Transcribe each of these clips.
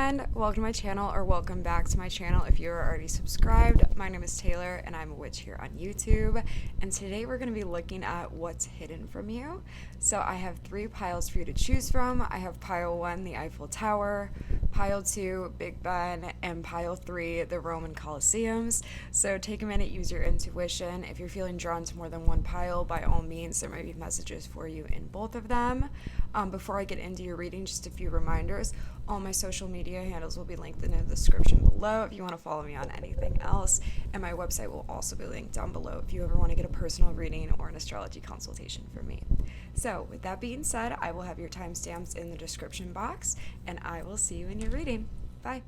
friend, welcome to my channel, or welcome back to my channel if you're already subscribed. My name is Taylor and I'm a witch here on YouTube, and today we're going to be looking at what's hidden from you. So I have 3 piles for you to choose from. I have pile 1, the Eiffel Tower, pile 2, Big Ben, and pile 3, the Roman Colosseums. So take a minute, use your intuition. If you're feeling drawn to more than one pile, by all means, there might be messages for you in both of them. Before I get into your reading, just a few reminders. All my social media handles will be linked in the description below if you want to follow me on anything else, and my website will also be linked down below if you ever want to get a personal reading or an astrology consultation from me. So with that being said, I will have your timestamps in the description box, and I will see you in your reading. Bye.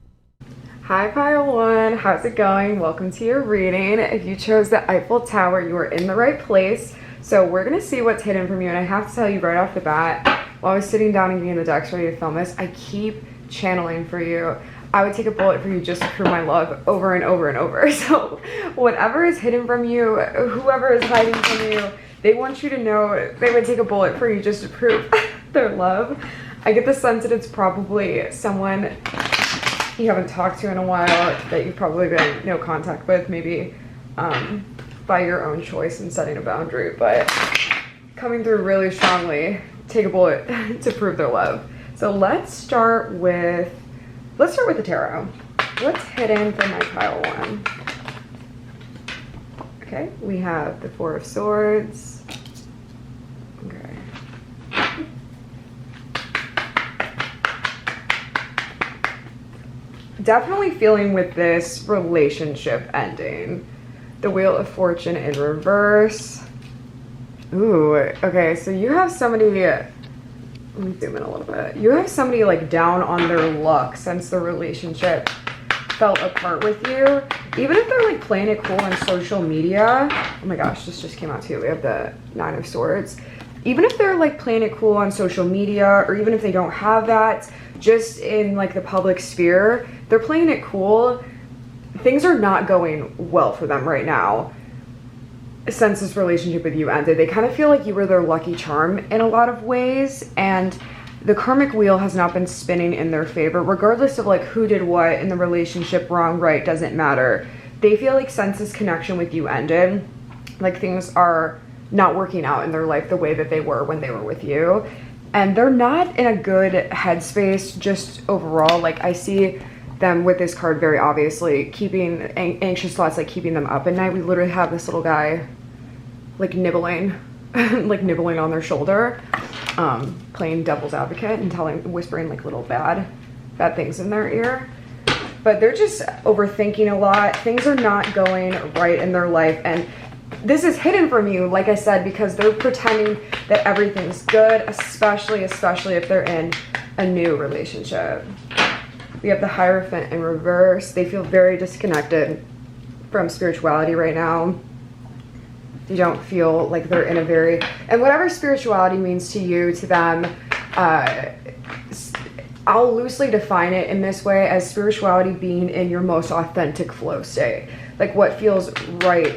Hi pile 1, how's it going? Welcome to your reading. If you chose the Eiffel Tower, you are in the right place. So we're going to see what's hidden from you, and I have to tell you right off the bat, while I was sitting down and getting the decks ready to film this, I keep channeling for you. I would take a bullet for you just to prove my love over and over and over. So whatever is hidden from you, whoever is hiding from you, they want you to know they would take a bullet for you just to prove their love. I get the sense that it's probably someone you haven't talked to in a while, that you've probably been in no contact with, maybe by your own choice and setting a boundary, but coming through really strongly. Take a bullet to prove their love. So let's start with the tarot. What's hidden from my pile 1? Okay, we have the 4 of Swords. Okay. Definitely feeling with this relationship ending. The Wheel of Fortune in reverse. Ooh, okay, so you have somebody, let me zoom in a little bit. You have somebody like down on their luck since the relationship fell apart with you. Even if they're like playing it cool on social media. Oh my gosh, this just came out too. We have the 9 of Swords. Even if they're like playing it cool on social media, or even if they don't have that, just in like the public sphere, they're playing it cool. Things are not going well for them right now. Since this relationship with you ended, they kind of feel like you were their lucky charm in a lot of ways, and the karmic wheel has not been spinning in their favor, regardless of like who did what in the relationship, wrong, right, doesn't matter. They feel like since this connection with you ended, like things are not working out in their life the way that they were when they were with you, and they're not in a good headspace just overall. Like I see them with this card very obviously keeping anxious thoughts, like keeping them up at night. We literally have this little guy like nibbling like nibbling on their shoulder, playing devil's advocate and whispering like little bad things in their ear. But they're just overthinking a lot. Things are not going right in their life, and this is hidden from you, like I said, because they're pretending that everything's good, especially if they're in a new relationship. We have the Hierophant in reverse. They feel very disconnected from spirituality right now. They don't feel like they're in a very, and whatever spirituality means to you, to them, I'll loosely define it in this way as spirituality being in your most authentic flow state. Like what feels right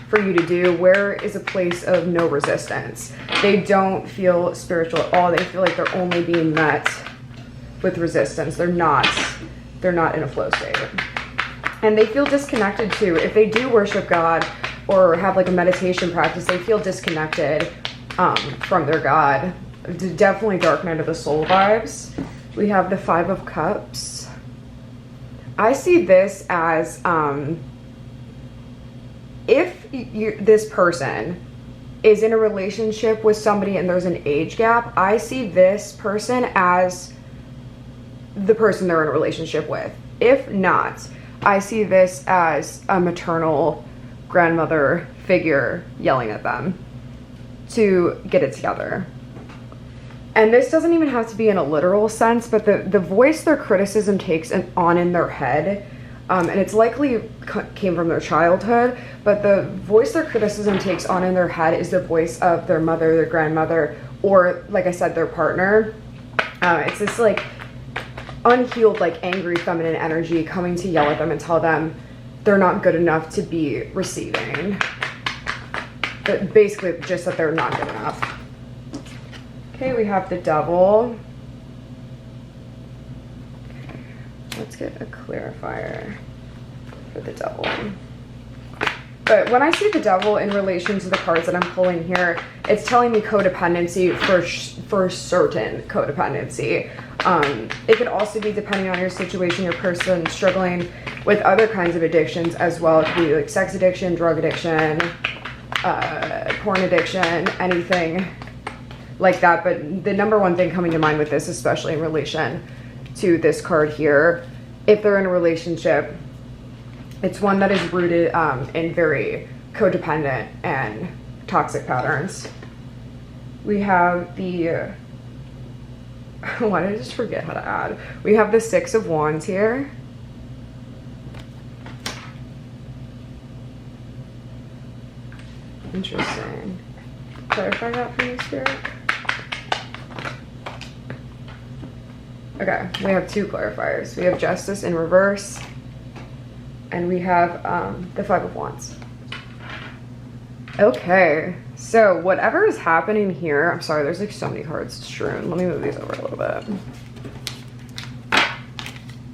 for you to do, where is a place of no resistance. They don't feel spiritual at all. They feel like they're only being met with resistance. They're not in a flow state, and they feel disconnected too. If they do worship God or have like a meditation practice, they feel disconnected from their God. Definitely dark night of the soul vibes. We have the 5 of Cups. I see this as if this person is in a relationship with somebody and there's an age gap, I see this person as the person they're in a relationship with. If not, I see this as a maternal grandmother figure yelling at them to get it together. And this doesn't even have to be in a literal sense, but the voice their criticism takes on in their head, and it's likely came from their childhood, but the voice their criticism takes on in their head is the voice of their mother, their grandmother, or like I said, their partner. It's this like unhealed, like angry feminine energy coming to yell at them and tell them they're not good enough to be receiving. But basically just that they're not good enough. Okay, we have the Devil. Let's get a clarifier for the devil. But when I see the devil in relation to the cards that I'm pulling here, it's telling me codependency for certain codependency. It could also be, depending on your situation, your person struggling with other kinds of addictions as well. It could be like sex addiction, drug addiction, porn addiction, anything like that. But the number one thing coming to mind with this, especially in relation to this card here, if they're in a relationship, it's one that is rooted in very codependent and toxic patterns. We have the, why did I just forget how to add? We have the Six of Wands here. Interesting. Clarify that for me, Spirit. Okay, we have two clarifiers. We have Justice in reverse, and we have the Five of Wands. Okay, so whatever is happening here, I'm sorry, there's like so many cards strewn. Let me move these over a little bit.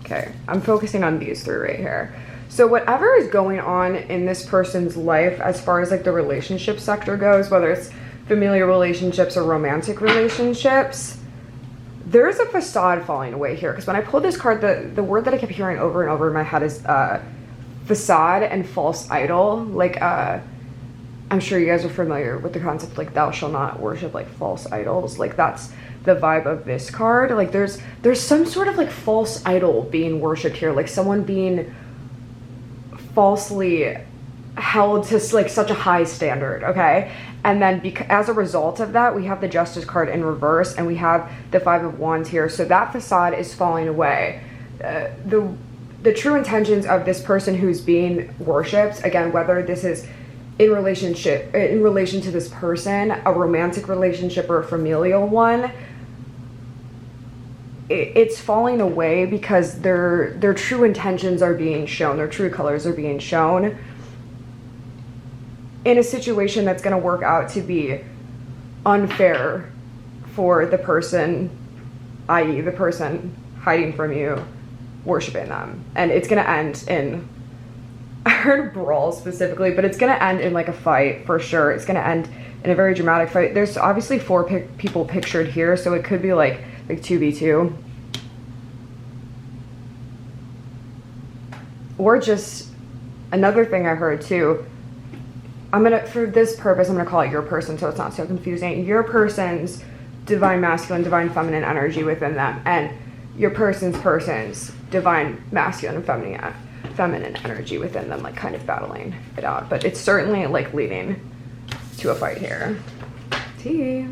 Okay, I'm focusing on these three right here. So whatever is going on in this person's life as far as like the relationship sector goes, whether it's familiar relationships or romantic relationships, there's a facade falling away here. Because when I pulled this card, the word that I kept hearing over and over in my head is facade and false idol. Like, I'm sure you guys are familiar with the concept, like, thou shalt not worship like false idols. Like, that's the vibe of this card. Like, there's some sort of like false idol being worshipped here, like someone being falsely held to like such a high standard. Okay, and then as a result of that, we have the Justice card in reverse, and we have the Five of Wands here. So that facade is falling away. The true intentions of this person who's being worshipped, again, whether this is in relation to this person, a romantic relationship or a familial one, it's falling away because their true intentions are being shown, their true colors are being shown in a situation that's going to work out to be unfair for the person, i.e. the person hiding from you, worshiping them. And it's going to end in, I heard brawl specifically, but it's going to end in like a fight for sure. It's going to end in a very dramatic fight. There's obviously four people pictured here, so it could be like 2v2. Or just another thing I heard too, for this purpose, I'm gonna call it your person so it's not so confusing. Your person's divine masculine, divine feminine energy within them, and your person's divine masculine and feminine energy within them, like kind of battling it out. But it's certainly like leading to a fight here. Tea.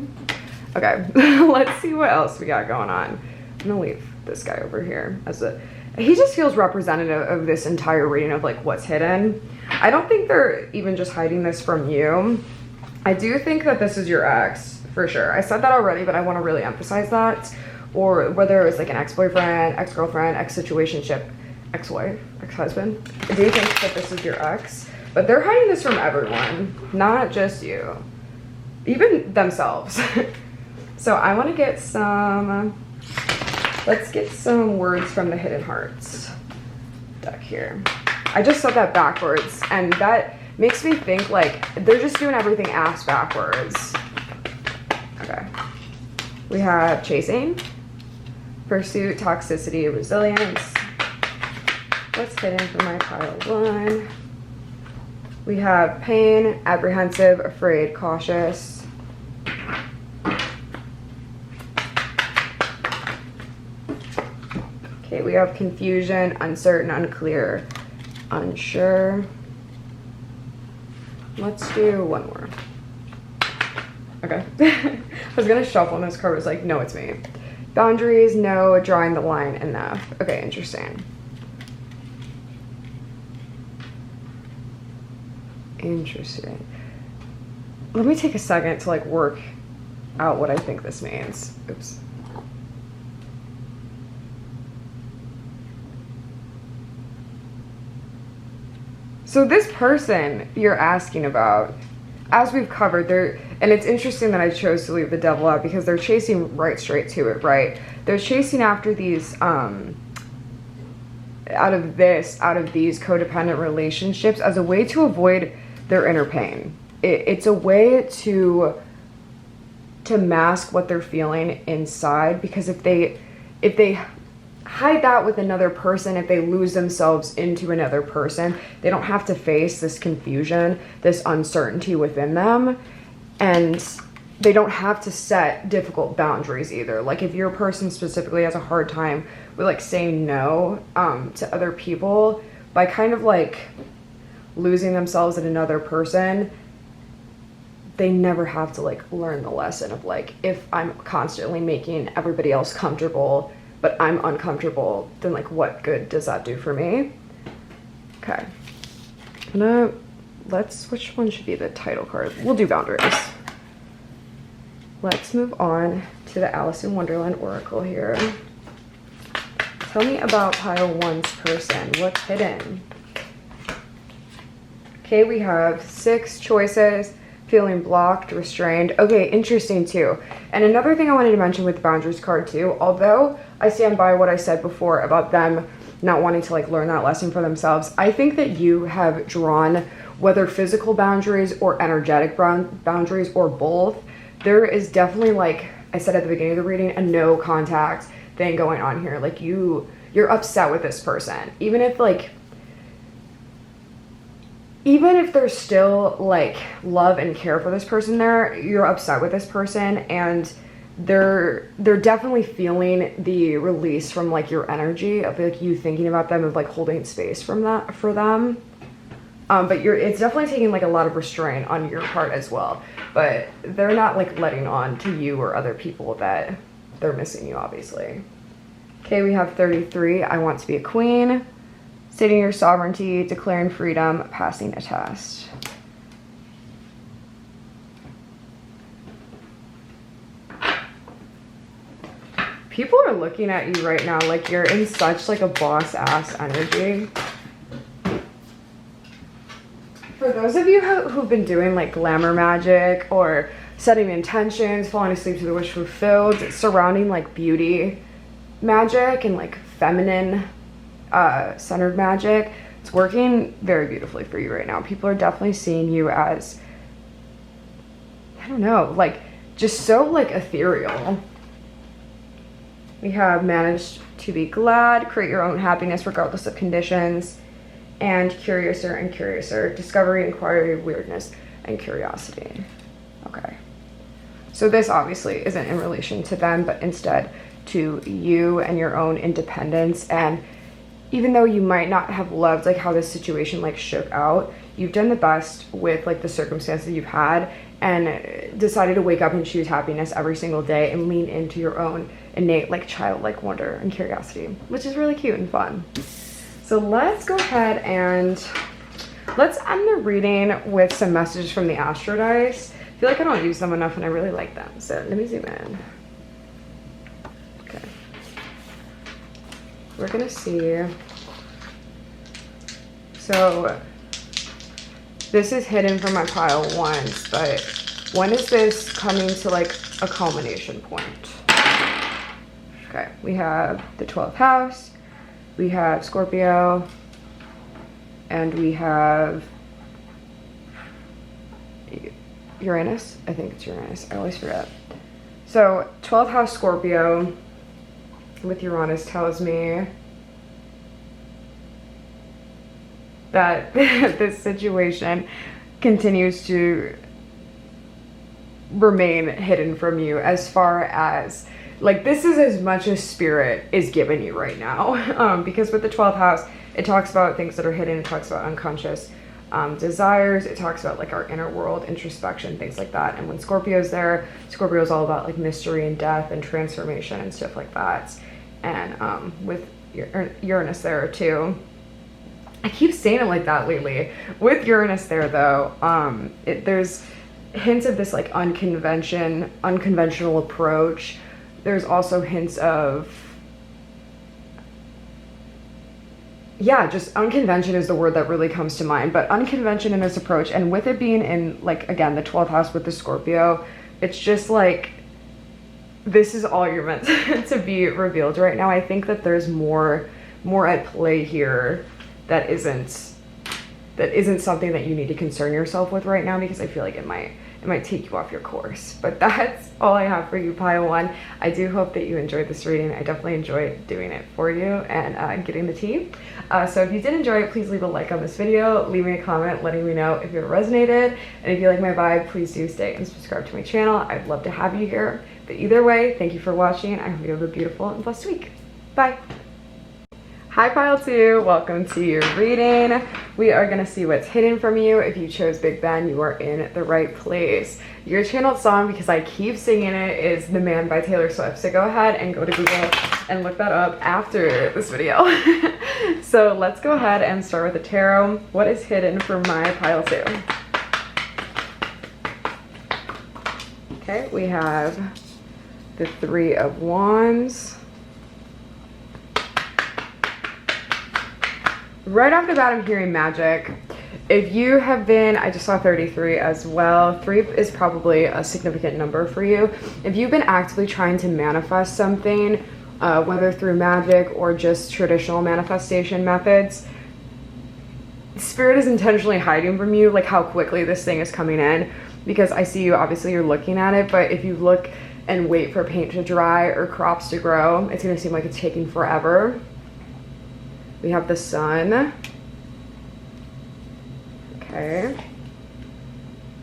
Okay, let's see what else we got going on. I'm gonna leave this guy over here he just feels representative of this entire reading of like what's hidden. I don't think they're even just hiding this from you. I do think that this is your ex, for sure. I said that already, but I want to really emphasize that. Or whether it was like an ex-boyfriend, ex-girlfriend, ex-situationship, ex-wife, ex-husband. I do think that this is your ex, but they're hiding this from everyone, not just you, even themselves. So I want to get let's get some words from the Hidden Hearts deck here. I just said that backwards, and that makes me think like they're just doing everything ass backwards. Okay. We have chasing, pursuit, toxicity, resilience. What's hidden for my pile one? We have pain, apprehensive, afraid, cautious. Okay, we have confusion, uncertain, unclear, unsure. Let's do one more. Okay. I was gonna shuffle and this card was like, no, it's me. Boundaries, no, drawing the line, enough. Okay, interesting. Interesting. Let me take a second to like work out what I think this means. Oops. So this person you're asking about, as we've covered, and it's interesting that I chose to leave the devil out because they're chasing right straight to it, right? They're chasing after these out of these codependent relationships as a way to avoid their inner pain. It's a way to mask what they're feeling inside, because if they hide that with another person, if they lose themselves into another person, they don't have to face this confusion, this uncertainty within them, and they don't have to set difficult boundaries either. Like if your person specifically has a hard time with like saying no to other people, by kind of like losing themselves in another person, they never have to like learn the lesson of like, if I'm constantly making everybody else comfortable but I'm uncomfortable, then like what good does that do for me? Okay, which one should be the title card? We'll do boundaries. Let's move on to the Alice in Wonderland Oracle here. Tell me about pile 1's person. What's hidden? Okay, we have 6 choices, feeling blocked, restrained. Okay, interesting too. And another thing I wanted to mention with the boundaries card too, although I stand by what I said before about them not wanting to like learn that lesson for themselves, I think that you have drawn, whether physical boundaries or energetic boundaries or both, there is definitely, like I said at the beginning of the reading, a no contact thing going on here. Like you're upset with this person. Even if there's still like love and care for this person there, you're upset with this person, and they're definitely feeling the release from like your energy of like you thinking about them, of like holding space from that for them. But it's definitely taking like a lot of restraint on your part as well. But they're not like letting on to you or other people that they're missing you, obviously. Okay, we have 33. I want to be a queen. Stating your sovereignty, declaring freedom, passing a test. People are looking at you right now like you're in such like a boss ass energy. For those of you who've been doing like glamour magic or setting intentions, falling asleep to the wish fulfilled, surrounding like beauty magic and like feminine centered magic, it's working very beautifully for you right now. People are definitely seeing you as, I don't know, like just so like ethereal. We have managed to be glad, create your own happiness regardless of conditions, and curiouser and curiouser, discovery, inquiry, weirdness, and curiosity. Okay. So this obviously isn't in relation to them, but instead to you and your own independence. And even though you might not have loved like how this situation like shook out, you've done the best with like the circumstances you've had, and decided to wake up and choose happiness every single day and lean into your own innate like childlike wonder and curiosity, which is really cute and fun. So let's go ahead and let's end the reading with some messages from the Astro Dice. I feel like I don't use them enough and I really like them. So let me zoom in. Okay. We're gonna see. So this is hidden from my pile 1s, but when is this coming to like a culmination point? Okay, we have the 12th house, we have Scorpio, and we have Uranus. I think it's Uranus. I always forget. So 12th house Scorpio with Uranus tells me that this situation continues to remain hidden from you, as far as like this is as much as spirit is giving you right now. Because with the 12th house, it talks about things that are hidden, it talks about unconscious desires, it talks about like our inner world, introspection, things like that. And when Scorpio's there, Scorpio's all about like mystery and death and transformation and stuff like that. And with Uranus there too, I keep saying it like that lately. With Uranus there though, there's hints of this like unconventional approach. There's also hints of, yeah, just unconvention is the word that really comes to mind, but unconvention in this approach. And with it being in like, again, the 12th house with the Scorpio, it's just like, this is all you're meant to be revealed right now. I think that there's more more at play here that isn't something that you need to concern yourself with right now, because I feel like it might take you off your course. But that's all I have for you, pile one. I do hope that you enjoyed this reading. I definitely enjoyed doing it for you and getting the tea. So if you did enjoy it, please leave a like on this video, leave me a comment letting me know if it resonated, and if you like my vibe, please do stay and subscribe to my channel. I'd love to have you here. But either way, thank you for watching. I hope you have a beautiful and blessed week. Bye. Hi pile 2, welcome to your reading. We are gonna see what's hidden from you. If you chose Big Ben, you are in the right place. Your channeled song, because I keep singing it, is The Man by Taylor Swift. So go ahead and go to Google and look that up after this video. So let's go ahead and start with the tarot. What is hidden for my pile 2? Okay, we have the Three of Wands. Right off the bat, I'm hearing magic. If you have been, I just saw 33 as well. 3 is probably a significant number for you. If you've been actively trying to manifest something, whether through magic or just traditional manifestation methods, Spirit is intentionally hiding from you like how quickly this thing is coming in, because I see you, obviously you're looking at it, but if you look and wait for paint to dry or crops to grow, it's going to seem like it's taking forever. We have the Sun. Okay.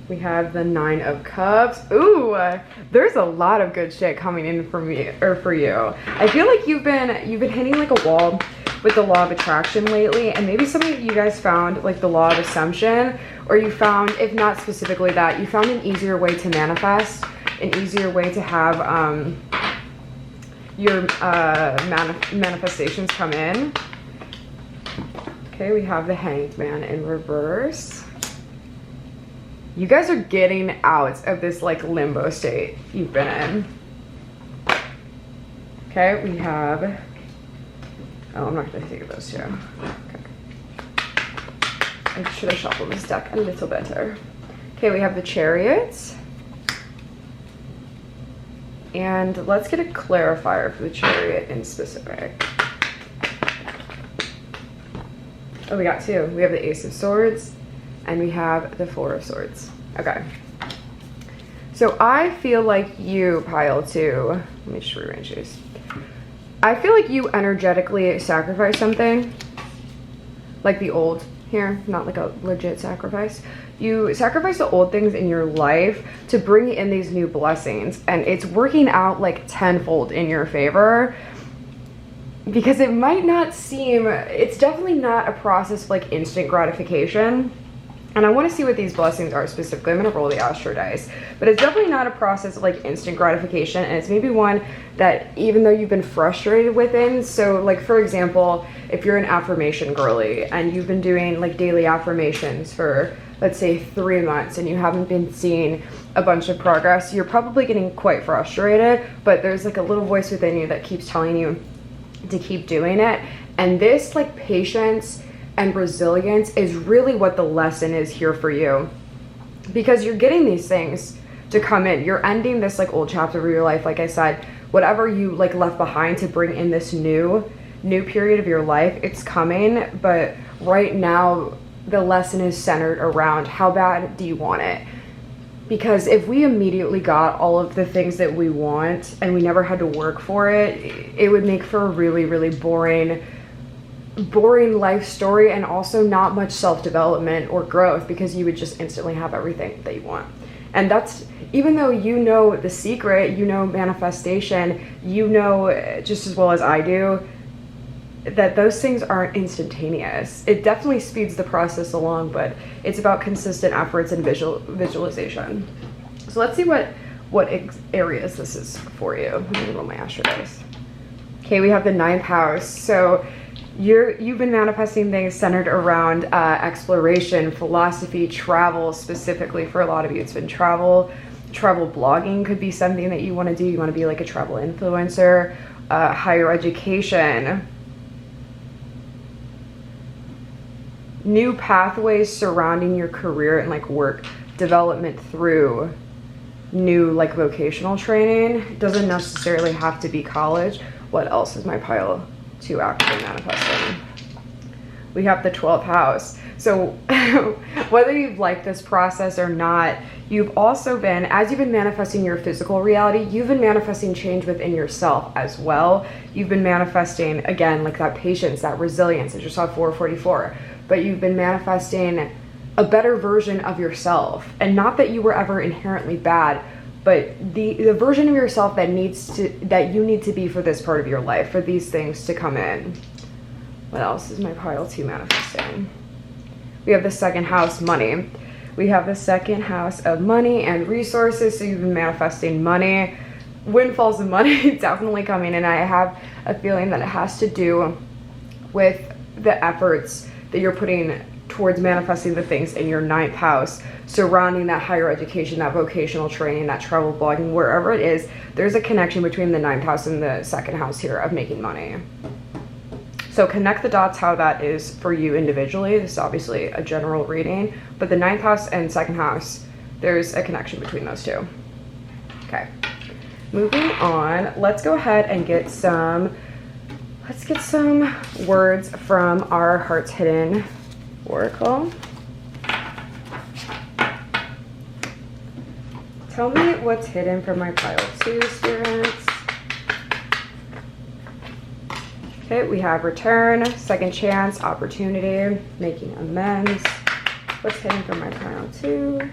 We have the Nine of Cups. Ooh, there's a lot of good shit coming in for me, or for you. I feel like you've been hitting like a wall with the law of attraction lately, and maybe some of you guys found like the law of assumption, or you found, if not specifically that, you found an easier way to manifest, an easier way to have your manifestations come in. Okay, we have the Hanged Man in reverse. You guys are getting out of this like limbo state you've been in. Okay, we have, oh, I'm not gonna take those two. Okay. I should have shuffled this deck a little better. Okay, we have the Chariot. And let's get a clarifier for the Chariot in specific. Oh, we got 2. We have the Ace of Swords and we have the Four of Swords. Okay. So I feel like you, pile 2, let me just rearrange these. I feel like you energetically sacrifice something, like the old here, not like a legit sacrifice. You sacrifice the old things in your life to bring in these new blessings, and it's working out like tenfold in your favor. Because it might not seem, it's definitely not a process of like instant gratification. And I want to see what these blessings are specifically. I'm going to roll the Astro dice. But it's definitely not a process of like instant gratification. And it's maybe one that even though you've been frustrated within. So like, for example, if you're an affirmation girly and you've been doing like daily affirmations for, let's say, 3 months, and you haven't been seeing a bunch of progress, you're probably getting quite frustrated. But there's like a little voice within you that keeps telling you to keep doing it. And this like patience and resilience is really what the lesson is here for you, because you're getting these things to come in. You're ending this like old chapter of your life, like I said, whatever you like left behind to bring in this new period of your life, it's coming. But right now the lesson is centered around how bad do you want it. Because if we immediately got all of the things that we want and we never had to work for it, it would make for a really, really boring life story, and also not much self-development or growth, because you would just instantly have everything that you want. And that's, even though you know the secret, you know manifestation, you know just as well as I do, that those things aren't instantaneous. It definitely speeds the process along, but it's about consistent efforts and visualization. So let's see what areas this is for you. Let me roll my Astro dice. Okay, we have the 9th house. So you've been manifesting things centered around exploration, philosophy, travel. Specifically for a lot of you, it's been travel. Travel blogging could be something that you want to do. You want to be like a travel influencer. Higher education. New pathways surrounding your career and like work development through new like vocational training. It doesn't necessarily have to be college. What else is my pile to actually manifesting. We have the 12th house. So whether you've liked this process or not, you've also been, as you've been manifesting your physical reality, you've been manifesting change within yourself as well. You've been manifesting, again, like that patience, that resilience. I just saw 444. But you've been manifesting a better version of yourself. And not that you were ever inherently bad, but the version of yourself that you need to be for this part of your life, for these things to come in. What else is my pile 2 manifesting? We have the 2nd house, money. We have the 2nd house of money and resources. So you've been manifesting money. Windfalls of money definitely coming. And I have a feeling that it has to do with the efforts that you're putting towards manifesting the things in your 9th house, surrounding that higher education, that vocational training, that travel blogging, wherever it is. There's a connection between the 9th house and the 2nd house here of making money. So connect the dots how that is for you individually. This is obviously a general reading, but the 9th house and 2nd house, there's a connection between those two. Okay, moving on. Let's go ahead and get some words from our Heart's Hidden Oracle. Tell me what's hidden from my pile 2, spirits. Okay, we have return, second chance, opportunity, making amends. What's hidden from my pile 2?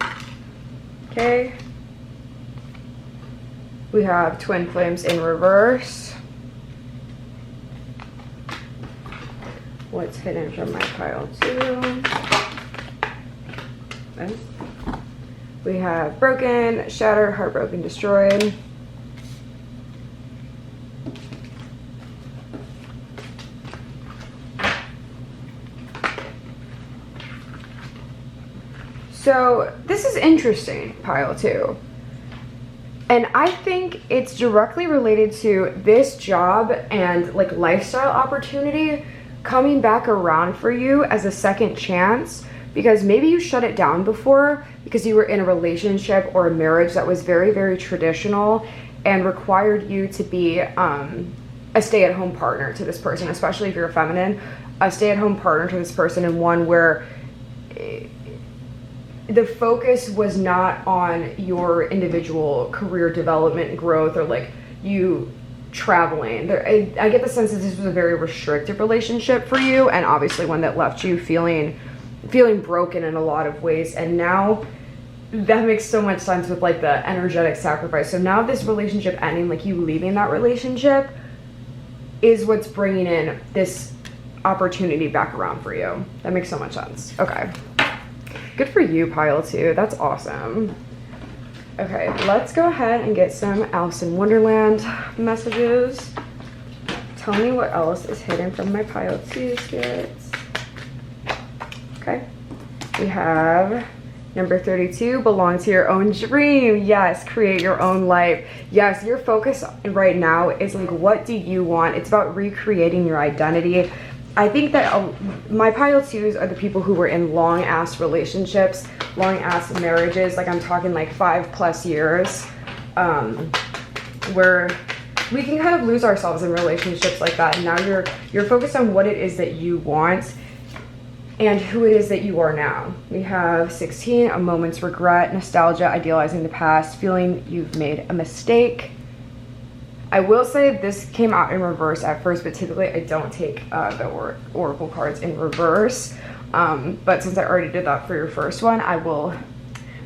Okay. We have twin flames in reverse. What's hidden from my pile 2? Okay. We have broken, shattered, heartbroken, destroyed. So this is interesting, pile 2. And I think it's directly related to this job and like lifestyle opportunity coming back around for you as a second chance, because maybe you shut it down before because you were in a relationship or a marriage that was very, very traditional and required you to be a stay-at-home partner to this person, especially if you're a feminine, a stay-at-home partner to this person, and one where the focus was not on your individual career development, growth, or like you traveling. I get the sense that this was a very restrictive relationship for you, and obviously one that left you feeling broken in a lot of ways. And now that makes so much sense with like the energetic sacrifice. So now this relationship ending, like you leaving that relationship, is what's bringing in this opportunity back around for you. That makes so much sense. Okay. Good for you, pile 2. That's awesome. Okay, let's go ahead and get some Alice in Wonderland messages. Tell me what else is hidden from my pile 2, spirits. Okay. We have number 32, belong to your own dream. Yes, create your own life. Yes, your focus right now is like, what do you want? It's about recreating your identity. I think that my pile 2s are the people who were in long-ass relationships, long-ass marriages, like I'm talking like 5+ years, where we can kind of lose ourselves in relationships like that. And now you're focused on what it is that you want and who it is that you are now. We have 16, a moment's regret, nostalgia, idealizing the past, feeling you've made a mistake. I will say this came out in reverse at first, but typically I don't take the oracle cards in reverse. But since I already did that for your first one, I will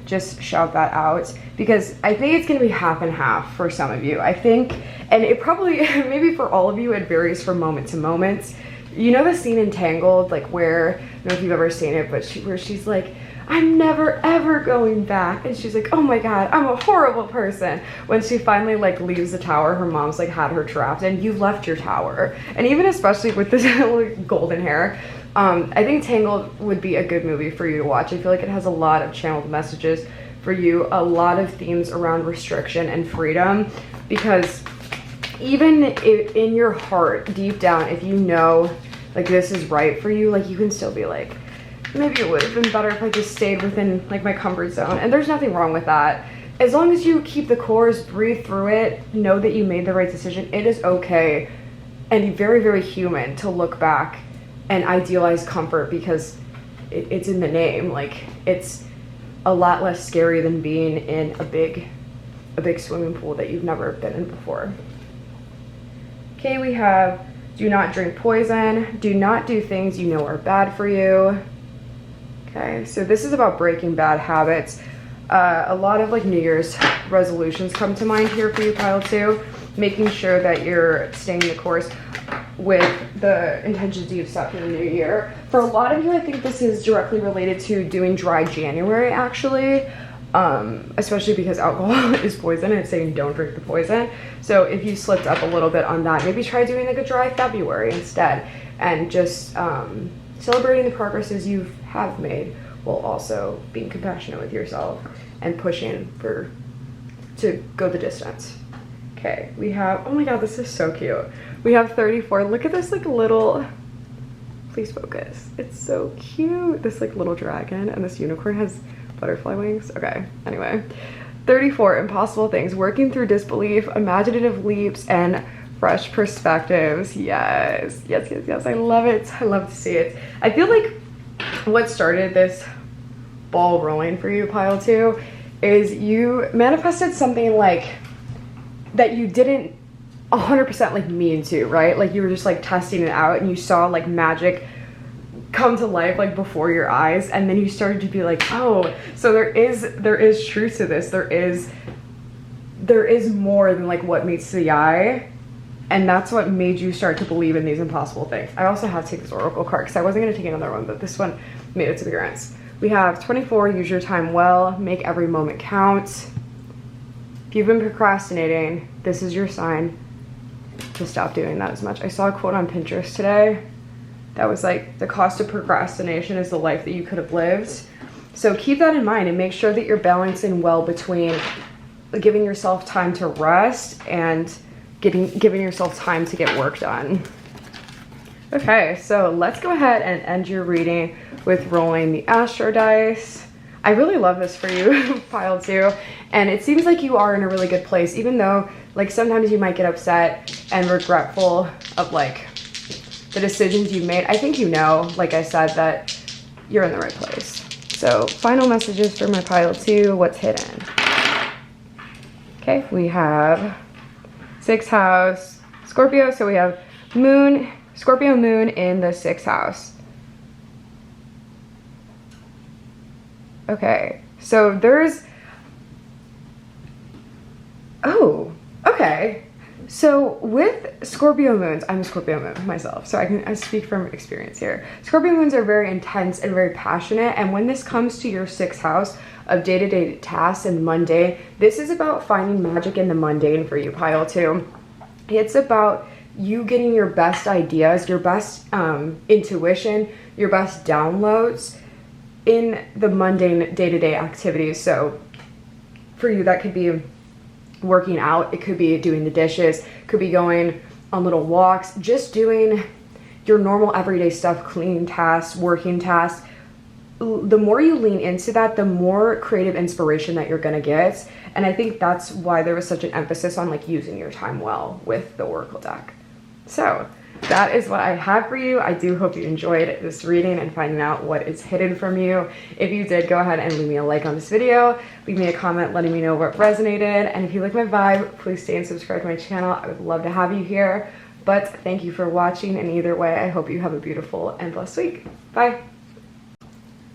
just shout that out, because I think it's going to be half and half for some of you. I think, and it probably, maybe for all of you, it varies from moment to moment. You know the scene in Tangled, like where, I don't know if you've ever seen it, but where she's like, I'm never ever going back, and she's like, oh my god, I'm a horrible person. When she finally like leaves the tower, her mom's like had her trapped, and you left your tower. And even especially with this like, golden hair, I think Tangled would be a good movie for you to watch. I feel like it has a lot of channeled messages for you, a lot of themes around restriction and freedom, because even if in your heart, deep down, if you know like this is right for you, like you can still be like, maybe it would have been better if I just stayed within like my comfort zone. And there's nothing wrong with that. As long as you keep the course, breathe through it, know that you made the right decision, it is okay and very, very human to look back and idealize comfort, because it's in the name. Like, it's a lot less scary than being in a big swimming pool that you've never been in before. Okay, we have do not drink poison, do not do things you know are bad for you. Okay, so this is about breaking bad habits. A lot of like New Year's resolutions come to mind here for you, pile 2. Making sure that you're staying the course with the intentions you've set for the new year. For a lot of you, I think this is directly related to doing dry January, actually, especially because alcohol is poison and it's saying don't drink the poison. So if you slipped up a little bit on that, maybe try doing like a dry February instead, and just celebrating the progresses you have made, while also being compassionate with yourself and pushing to go the distance. Okay, we have, oh my god, this is so cute. We have 34. Look at this like little, please focus. It's so cute. This like little dragon, and this unicorn has butterfly wings. Okay, anyway. 34, impossible things. Working through disbelief, imaginative leaps, and fresh perspectives. Yes, yes, yes, yes. I love it. I love to see it. I feel like what started this ball rolling for you, pile 2, is you manifested something like that you didn't 100% like mean to, right? Like you were just like testing it out, and you saw like magic come to life like before your eyes, and then you started to be like, oh, so there is truth to this. There is more than like what meets the eye, and that's what made you start to believe in these impossible things. I also have to take this oracle card because I wasn't going to take another one, but this one made its appearance. We have 24, use your time well, make every moment count. If you've been procrastinating, this is your sign to stop doing that as much. I saw a quote on Pinterest today that was like, the cost of procrastination is the life that you could have lived. So keep that in mind and make sure that you're balancing well between giving yourself time to rest and giving yourself time to get work done. Okay, so let's go ahead and end your reading with rolling the Astro dice. I really love this for you, pile 2, and it seems like you are in a really good place, even though like sometimes you might get upset and regretful of like the decisions you've made. I think you know, like I said, that you're in the right place. So final messages for my pile 2, what's hidden? Okay, we have 6th house, Scorpio, so we have moon, Scorpio moon in the 6th house. Okay, so there's, oh, okay. So with Scorpio moons, I'm a Scorpio moon myself, so I speak from experience here. Scorpio moons are very intense and very passionate, and when this comes to your 6th house of day-to-day tasks and mundane, this is about finding magic in the mundane for you, pile 2. It's about you getting your best ideas, your best intuition, your best downloads in the mundane day-to-day activities. So for you, that could be working out, it could be doing the dishes, could be going on little walks, just doing your normal everyday stuff, cleaning tasks, working tasks. The more you lean into that, the more creative inspiration that you're gonna get. And I think that's why there was such an emphasis on like using your time well with the Oracle deck. So that is what I have for you. I do hope you enjoyed this reading and finding out what is hidden from you. If you did, go ahead and leave me a like on this video. Leave me a comment letting me know what resonated. And if you like my vibe, please stay and subscribe to my channel. I would love to have you here. But thank you for watching. And either way, I hope you have a beautiful and blessed week. Bye.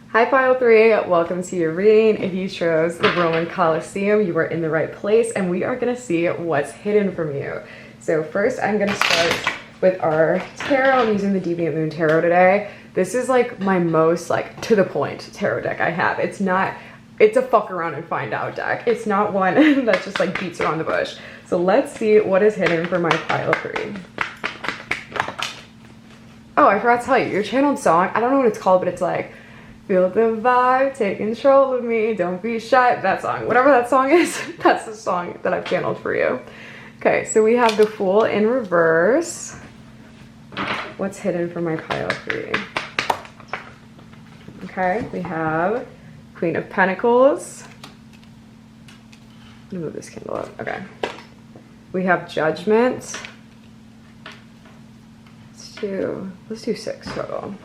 Hi pile 3, welcome to your reading. If you chose the Roman Colosseum, you are in the right place, and we are gonna see what's hidden from you. So first I'm gonna start with our tarot. I'm using the Deviant Moon Tarot today. This is like my most like to the point tarot deck I have. It's a fuck around and find out deck. It's not one that just like beats around the bush. So let's see what is hidden for my pile 3. Oh, I forgot to tell you, your channeled song, I don't know what it's called, but it's like, feel the vibe, take control of me, don't be shy. That song, whatever that song is, that's the song that I've channeled for you. Okay, so we have the Fool in reverse. What's hidden for my pile 3? Okay, we have Queen of Pentacles. Let me move this candle up. Okay. We have Judgment. let's do 6 total.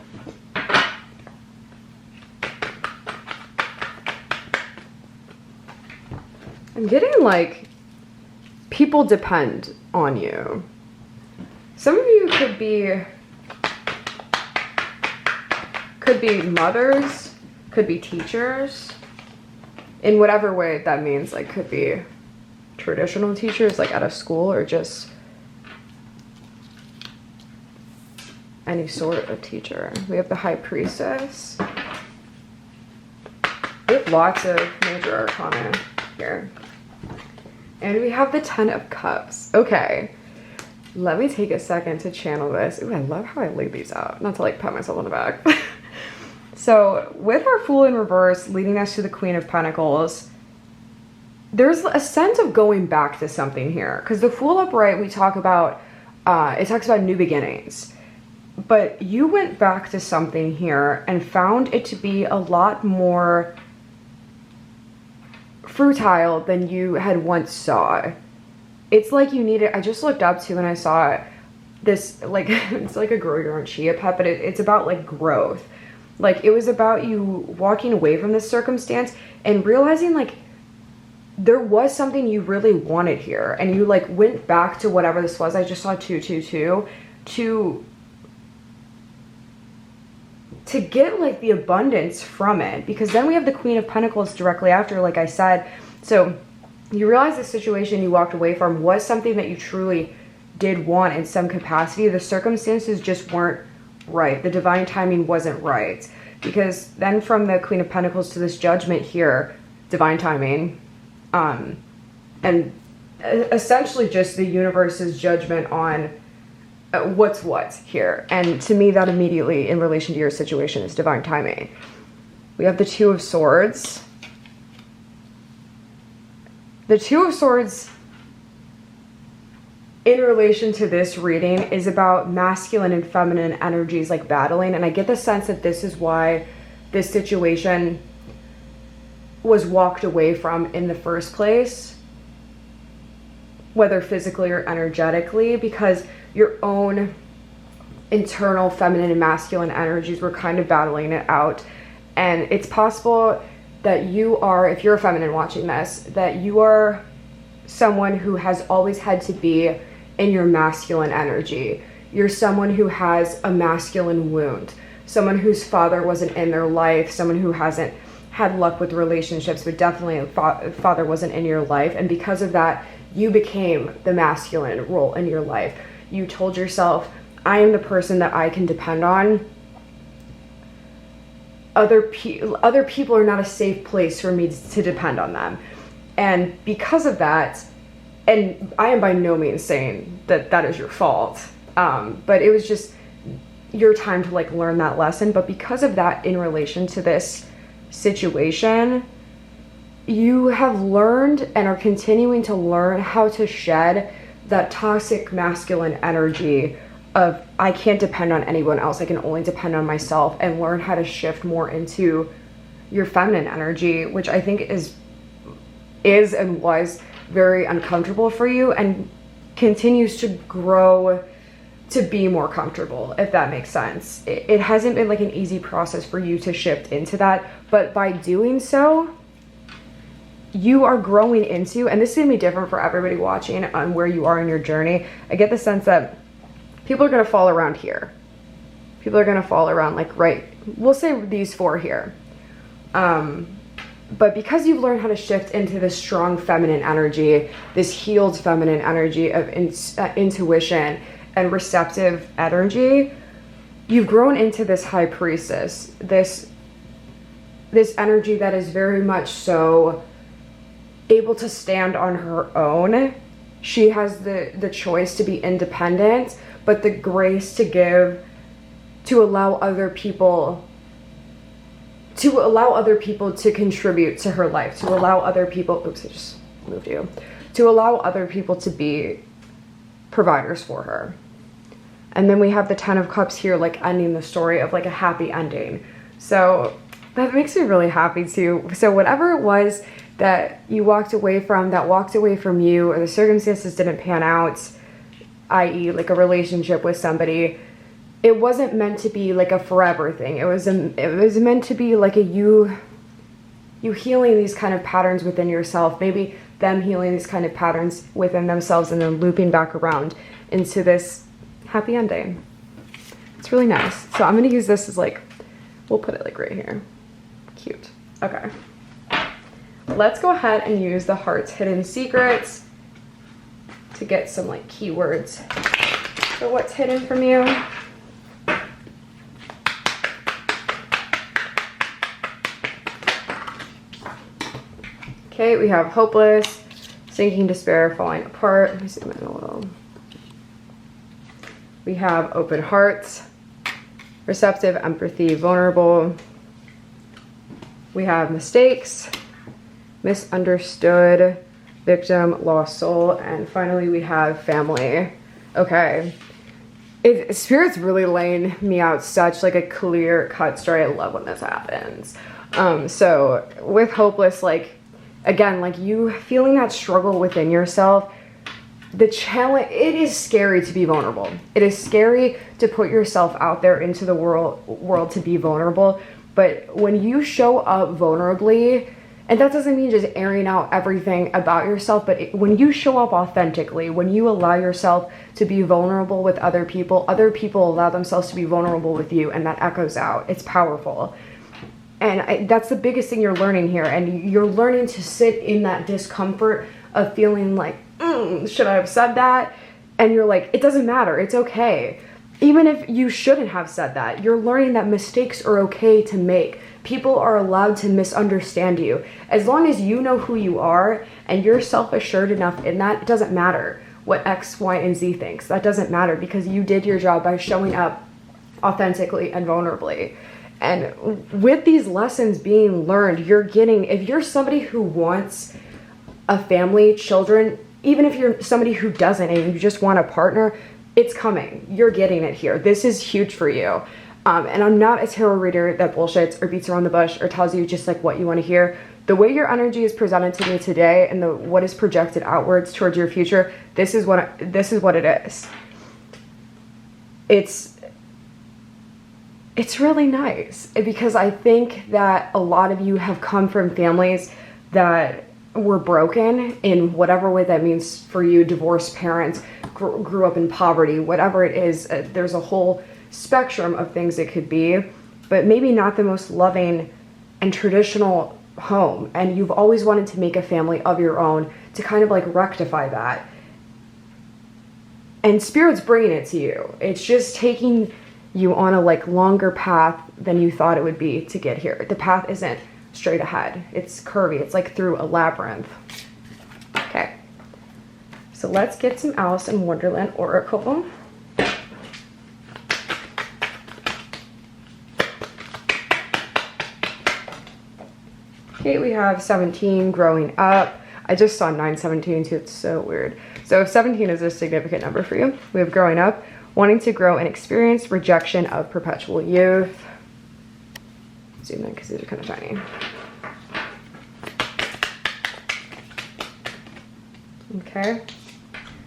I'm getting like people depend on you. Some of you could be mothers, could be teachers, in whatever way that means. Like, could be traditional teachers, like at a school, or just any sort of teacher. We have the High Priestess. We have lots of major arcana here. And we have the 10 of Cups. Okay, let me take a second to channel this. Ooh, I love how I laid these out. Not to like pat myself on the back. So with our Fool in reverse leading us to the Queen of Pentacles, there's a sense of going back to something here. Because the Fool upright, we talk about, it talks about new beginnings. But you went back to something here and found it to be a lot more fertile than you had once saw. It's like you needed, I just looked up to and I saw this, like, it's like a grow your own chia pet, but it's about like growth. Like, it was about you walking away from this circumstance and realizing like there was something you really wanted here, and you like went back to whatever this was. I just saw 222 to get like the abundance from it, because then we have the Queen of Pentacles directly after, like I said. So you realize the situation you walked away from was something that you truly did want in some capacity. The circumstances just weren't right. The divine timing wasn't right, because then from the Queen of Pentacles to this Judgment here, divine timing, and essentially just the universe's judgment on what's what here. And to me, that immediately in relation to your situation is divine timing. We have the 2 of Swords. The 2 of Swords in relation to this reading is about masculine and feminine energies like battling. And I get the sense that this is why this situation was walked away from in the first place, whether physically or energetically, because your own internal feminine and masculine energies were kind of battling it out. And it's possible that you are, if you're a feminine watching this, that you are someone who has always had to be in your masculine energy. You're someone who has a masculine wound, someone whose father wasn't in their life, someone who hasn't had luck with relationships, but definitely a father wasn't in your life. And because of that, you became the masculine role in your life. You told yourself, I am the person that I can depend on. Other people are not a safe place for me to depend on them. And because of that, and I am by no means saying that that is your fault, but it was just your time to like learn that lesson. But because of that, in relation to this situation, you have learned and are continuing to learn how to shed that toxic masculine energy of I can't depend on anyone else, I can only depend on myself, and learn how to shift more into your feminine energy, which I think is and was very uncomfortable for you, and continues to grow to be more comfortable, if that makes sense. It hasn't been like an easy process for you to shift into that, but by doing so, you are growing into, and this is going to be different for everybody watching on where you are in your journey. I get the sense that people are going to fall around here. People are going to fall around like right, we'll say these 4 here. But because you've learned how to shift into this strong feminine energy, this healed feminine energy of intuition and receptive energy, you've grown into this High Priestess, this energy that is very much so able to stand on her own. She has the choice to be independent, but the grace to give, to allow other people to contribute to her life, to allow other people, oops, I just moved you, to allow other people to be providers for her. And then we have the 10 of Cups here, like ending the story of like a happy ending. So that makes me really happy too. So whatever it was that you walked away from, that walked away from you, or the circumstances didn't pan out, i.e. like a relationship with somebody, it wasn't meant to be like a forever thing. It was meant to be like a you healing these kind of patterns within yourself, maybe them healing these kind of patterns within themselves, and then looping back around into this happy ending. It's really nice. So I'm going to use this as like, we'll put it like right here. Cute. Okay. Let's go ahead and use the Heart's Hidden Secrets to get some like keywords for what's hidden from you. Okay, we have hopeless, sinking, despair, falling apart. Let me zoom in a little. We have open hearts, receptive, empathy, vulnerable. We have mistakes, misunderstood, victim, lost soul, and finally we have family. Okay. Spirit's really laying me out such like a clear cut story. I love when this happens. So with hopeless, like, again, like you feeling that struggle within yourself, the challenge, it is scary to be vulnerable. It is scary to put yourself out there into the world to be vulnerable. But when you show up vulnerably, and that doesn't mean just airing out everything about yourself, but when you show up authentically, when you allow yourself to be vulnerable with other people allow themselves to be vulnerable with you, and that echoes out. It's powerful. And that's the biggest thing you're learning here. And you're learning to sit in that discomfort of feeling like, should I have said that? And you're like, it doesn't matter. It's okay. Even if you shouldn't have said that, you're learning that mistakes are okay to make. People are allowed to misunderstand you. As long as you know who you are and you're self-assured enough in that, it doesn't matter what X, Y, and Z thinks. That doesn't matter because you did your job by showing up authentically and vulnerably. And with these lessons being learned, you're getting, if you're somebody who wants a family, children, even if you're somebody who doesn't and you just want a partner, it's coming. You're getting it here. This is huge for you. And I'm not a tarot reader that bullshits or beats around the bush or tells you just like what you want to hear. The way your energy is presented to me today and what is projected outwards towards your future, this is what it is. It's really nice because I think that a lot of you have come from families that were broken in whatever way that means for you. Divorced parents, grew up in poverty, whatever it is. There's a whole spectrum of things it could be, but maybe not the most loving and traditional home. And you've always wanted to make a family of your own to kind of like rectify that. And Spirit's bringing it to you. It's just taking you on a like longer path than you thought it would be to get here. The path isn't straight ahead. It's curvy. It's like through a labyrinth. Okay. So let's get some Alice in Wonderland Oracle. Okay, we have 17, growing up. I just saw 917 too. It's so weird. So 17 is a significant number for you. We have growing up, wanting to grow and experience, rejection of perpetual youth. Zoom in because these are kind of tiny. Okay.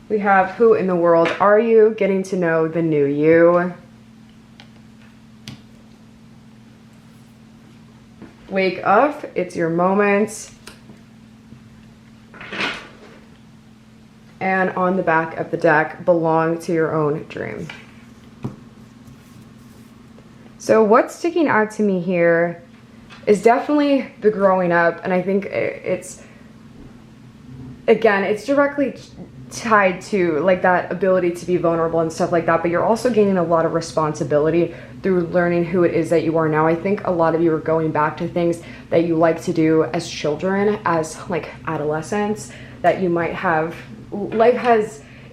We have who in the world are you? Getting to know the new you. Wake up. It's your moment. And on the back of the deck, belong to your own dream. So what's sticking out to me here is definitely the growing up. And I think it's, again, it's directly tied to like that ability to be vulnerable and stuff like that. But you're also gaining a lot of responsibility through learning who it is that you are now. I think a lot of you are going back to things that you like to do as children, as like adolescents, that you might have,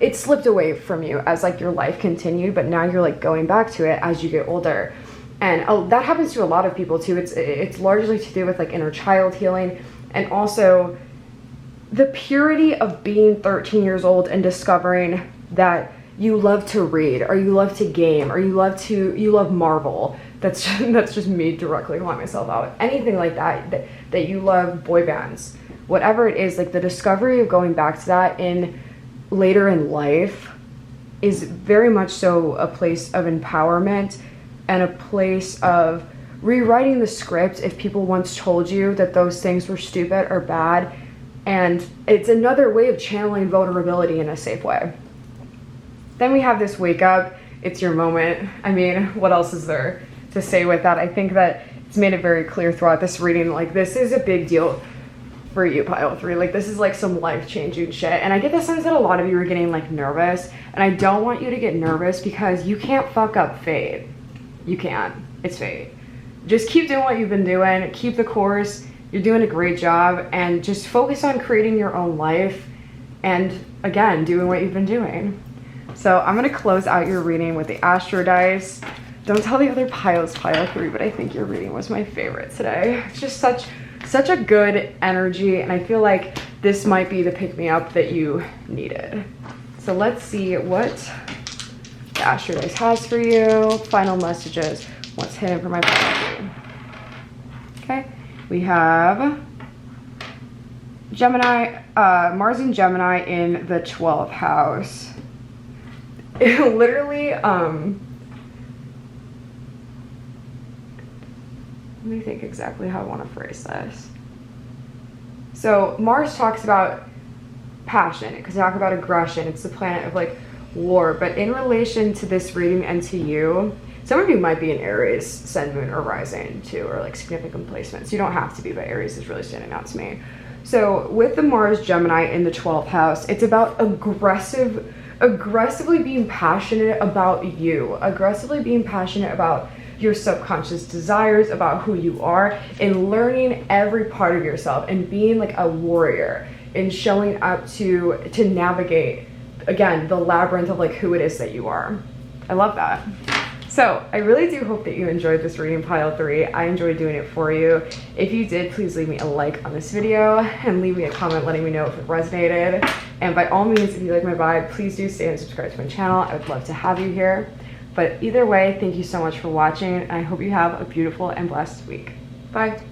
it slipped away from you as like your life continued, but now you're like going back to it as you get older. And that happens to a lot of people too. It's largely to do with like inner child healing, and also the purity of being 13 years old and discovering that you love to read, or you love to game, or you love Marvel. That's just me directly calling myself out. Anything like that you love boy bands, whatever it is, like the discovery of going back to that in later in life is very much so a place of empowerment and a place of rewriting the script if people once told you that those things were stupid or bad. And it's another way of channeling vulnerability in a safe way. Then we have this wake up. It's your moment. I mean, what else is there to say with that? I think that it's made it very clear throughout this reading, like, this is a big deal for you, pile 3. Like, this is like some life-changing shit. And I get the sense that a lot of you are getting like nervous, and I don't want you to get nervous because you can't fuck up fate. You can't. It's fate. Just keep doing what you've been doing. Keep the course. You're doing a great job, and just focus on creating your own life and, again, doing what you've been doing. So I'm going to close out your reading with the Astro Dice. Don't tell the other piles, pile 3, but I think your reading was my favorite today. It's just such a good energy, and I feel like this might be the pick-me-up that you needed. So let's see what the Astro Dice has for you. Final messages. What's hidden for my pile 3? Okay. We have Gemini, Mars and Gemini in the 12th house. It literally, let me think exactly how I want to phrase this. So Mars talks about passion, because talk about aggression. It's the planet of like war. But in relation to this reading and to you, some of you might be in Aries, Sun, Moon, or Rising too, or like significant placements. You don't have to be, but Aries is really standing out to me. So with the Mars Gemini in the 12th house, it's about aggressively being passionate about you, aggressively being passionate about your subconscious desires, about who you are, and learning every part of yourself, and being like a warrior, and showing up to navigate, again, the labyrinth of like who it is that you are. I love that. So I really do hope that you enjoyed this reading, pile 3. I enjoyed doing it for you. If you did, please leave me a like on this video and leave me a comment letting me know if it resonated. And by all means, if you like my vibe, please do stay and subscribe to my channel. I would love to have you here. But either way, thank you so much for watching. I hope you have a beautiful and blessed week. Bye.